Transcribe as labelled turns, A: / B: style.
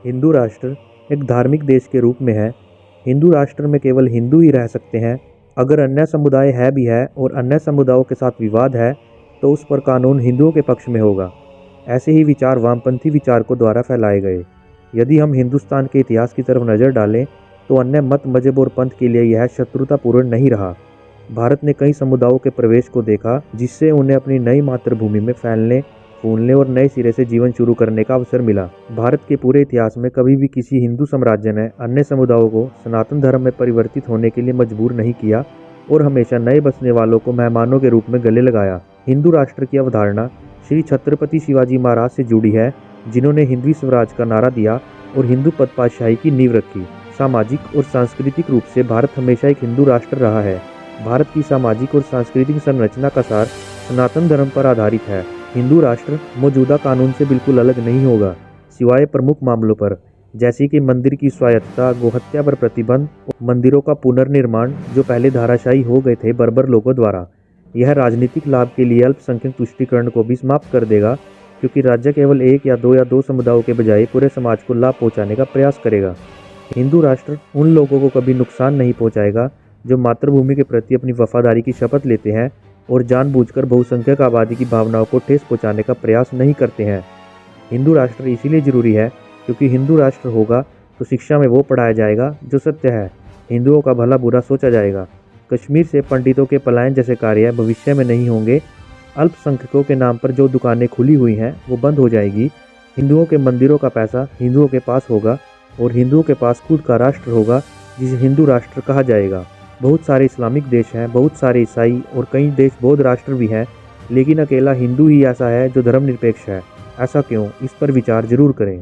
A: हिंदू राष्ट्र एक धार्मिक देश के रूप में है। हिंदू राष्ट्र में केवल हिंदू ही रह सकते हैं। अगर अन्य समुदाय है भी है और अन्य समुदायों के साथ विवाद है तो उस पर कानून हिंदुओं के पक्ष में होगा। ऐसे ही विचार वामपंथी विचारकों द्वारा फैलाए गए। यदि हम हिंदुस्तान के इतिहास की तरफ नज़र डालें तो अन्य मत, मजहब और पंथ के लिए यह शत्रुतापूर्ण नहीं रहा। भारत ने कई समुदायों के प्रवेश को देखा, जिससे उन्हें अपनी नई मातृभूमि में फैलने, फूलने और नए सिरे से जीवन शुरू करने का अवसर मिला। भारत के पूरे इतिहास में कभी भी किसी हिंदू साम्राज्य ने अन्य समुदायों को सनातन धर्म में परिवर्तित होने के लिए मजबूर नहीं किया और हमेशा नए बसने वालों को मेहमानों के रूप में गले लगाया। हिंदू राष्ट्र की अवधारणा श्री छत्रपति शिवाजी महाराज से जुड़ी है, जिन्होंने हिंदवी स्वराज का नारा दिया और हिंदू पदपातशाही की नींव रखी। सामाजिक और सांस्कृतिक रूप से भारत हमेशा एक हिंदू राष्ट्र रहा है। भारत की सामाजिक और सांस्कृतिक संरचना का सार सनातन धर्म पर आधारित है। हिंदू राष्ट्र मौजूदा कानून से बिल्कुल अलग नहीं होगा, सिवाय प्रमुख मामलों पर, जैसे कि मंदिर की स्वायत्तता, गोहत्या पर प्रतिबंध, मंदिरों का पुनर्निर्माण जो पहले धाराशायी हो गए थे बर्बर लोगों द्वारा। यह राजनीतिक लाभ के लिए अल्पसंख्यक तुष्टीकरण को भी समाप्त कर देगा, क्योंकि राज्य केवल एक या दो समुदायों के बजाय पूरे समाज को लाभ पहुंचाने का प्रयास करेगा। हिंदू राष्ट्र उन लोगों को कभी नुकसान नहीं पहुंचाएगा जो मातृभूमि के प्रति अपनी वफादारी की शपथ लेते हैं और जानबूझकर बहुसंख्यक आबादी की भावनाओं को ठेस पहुंचाने का प्रयास नहीं करते हैं। हिंदू राष्ट्र इसीलिए जरूरी है क्योंकि हिंदू राष्ट्र होगा तो शिक्षा में वो पढ़ाया जाएगा जो सत्य है, हिंदुओं का भला बुरा सोचा जाएगा। कश्मीर से पंडितों के पलायन जैसे कार्य भविष्य में नहीं होंगे। अल्पसंख्यकों के नाम पर जो दुकानें खुली हुई हैं वो बंद हो जाएगी। हिंदुओं के मंदिरों का पैसा हिंदुओं के पास होगा और हिंदुओं के पास खुद का राष्ट्र होगा जिसे हिंदू राष्ट्र कहा जाएगा। बहुत सारे इस्लामिक देश हैं, बहुत सारे ईसाई और कई देश बौद्ध राष्ट्र भी हैं, लेकिन अकेला हिंदू ही ऐसा है जो धर्मनिरपेक्ष है। ऐसा क्यों? इस पर विचार जरूर करें।